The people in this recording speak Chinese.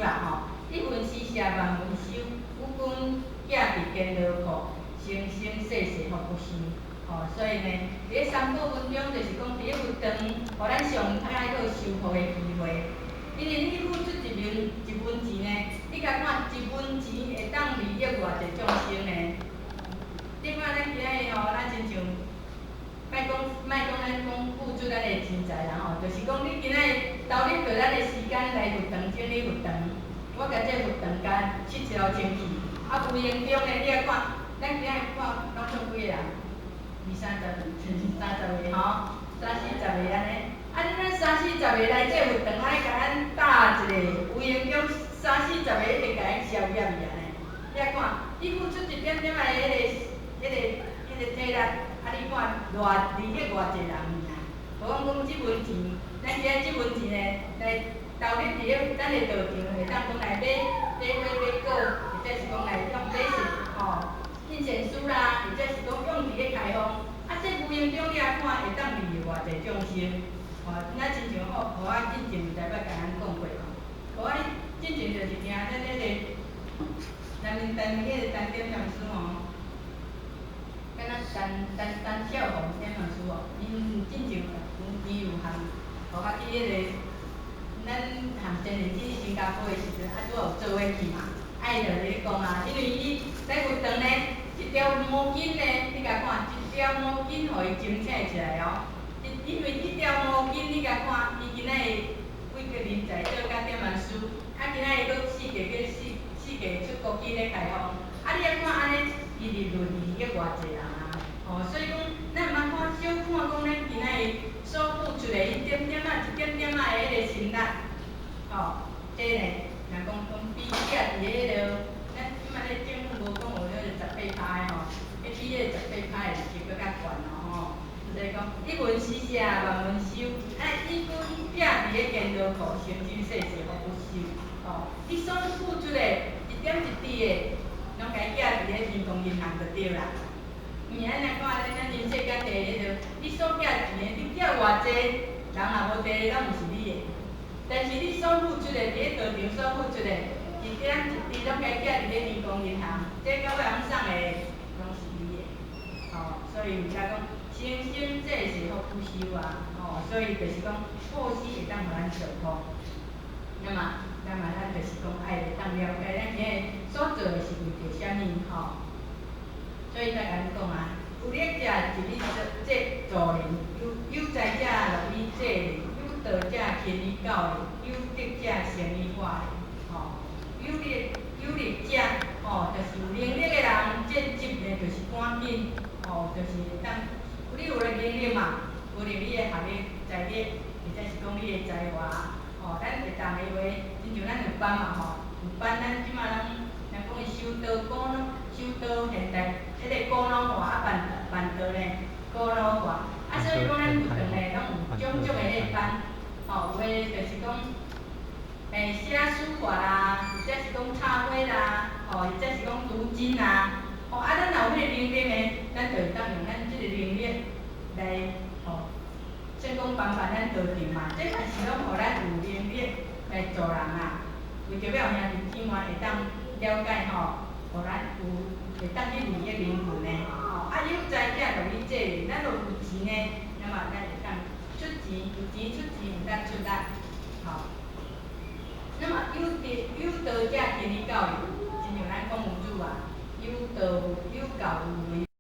吧吼，一分施舍万分收，有君寄伫坚牢库，生生世世福不休。吼、所以呢，伫咧三宝文中就是讲，伫咧佛堂，互咱上爱好修福的机会。因为你付出一文钱呢，你甲看一文钱会当利益偌济众生呢？顶摆咱今仔日吼，咱亲像，咱讲付出咱的钱财啦吼，就是讲你今仔日投入着咱的时间来佛堂整理佛堂，我甲这佛堂甲漆一路清气，啊有闲中呢，你来看，咱今仔日看拢剩几个人？30个吼，30、40个安尼。啊，你咱30、40个来这佛堂，安尼甲咱搭一个，有闲中30、40个一直甲咱消业去安尼。你来看，你付出一点点仔的迄个体力，啊，你看利益偌济人尔。无讲讲即文钱，咱今仔即文钱呢，来投入伫咧咱的道场，会当讲来买果，或者是讲来用买食吼，印钱书啦，或者是讲用伫咧开放。啊，这无形中你来看，会当利益偌济众生。吼，咱亲像互我进前毋知捌甲咱讲过吼，互我进前就是听咱迄个咱迄个陈点上师吼，敢若陈少红点上师哦，因进前伊有项，互我去迄个咱项前日子去新加坡的时阵，啊拄好有做伙去嘛，啊伊就咧讲啊，因为伊在佛堂呢，一条毛巾呢，你甲看，一条毛巾互伊整醒起来哦。因为一条毛巾，你甲看，伊今仔日几个人在做甲点万书，啊今仔日佫4家出国去咧开放，啊你来看安尼，伊利益偌济人啊！哦，所以讲，咱毋通小看讲咱今仔日所付出的一点点仔的迄个心力，吼，这呢，若讲比较伫迄个，咱即摆咧政府无讲有迄个18%的吼，迄比迄个18%的是佫较悬咯吼。所以讲，一文施舍万文收，啊，一君寄伫咧坚牢库，生生世世福不休。哦，你所付出的一点一滴的，拢该寄伫咧天公银行就对啦。毋是咱来看咱人世间地迄个，你所寄钱的，你寄偌济，人也无地，拢毋是你的。但是你所付出的，伫咧道场所付出的，一点一滴拢该寄伫咧天公银行，这到尾人送的，拢是你的。哦，所以毋才讲。生生世世福不休啊！哦，所以就是讲，布施会当互咱受福。那么咱就是讲爱会当了解咱今日所做的是为着啥物吼？所以才甲咱讲啊，有力者一力即助人，有才者乐以济人，有道者勤以教人，有德者诚以化人。吼，有力者吼，就是有能力的人，这职呢就是赶紧吼，就是会当。你有能力嘛？无论你的学历、财力，或者是讲你的才华，吼，咱会当的话，亲像咱有班嘛吼，有班咱即马拢，若讲是修道古老，修道现代，迄个古老化啊办道呢，古老化，啊所以讲咱佛堂呢，拢有种种的迄个班，吼，有诶就是讲，写书法啦，或者是讲插花啦，吼，或者是讲读经啦。哦，啊，咱若有迄个能力呢，咱就会当用咱即个能力来，吼，先讲办咱道场嘛，这也是拢互咱有能力来助人啊。为着要兄弟姊妹会当了解吼，互咱会当去利益人群呢。吼，啊，有才者乐以济人，咱若有钱呢，那么咱会当出钱，有钱出钱，有当出力，吼。那么有道者勤以教育，亲像咱讲有主啊。有道有教有为。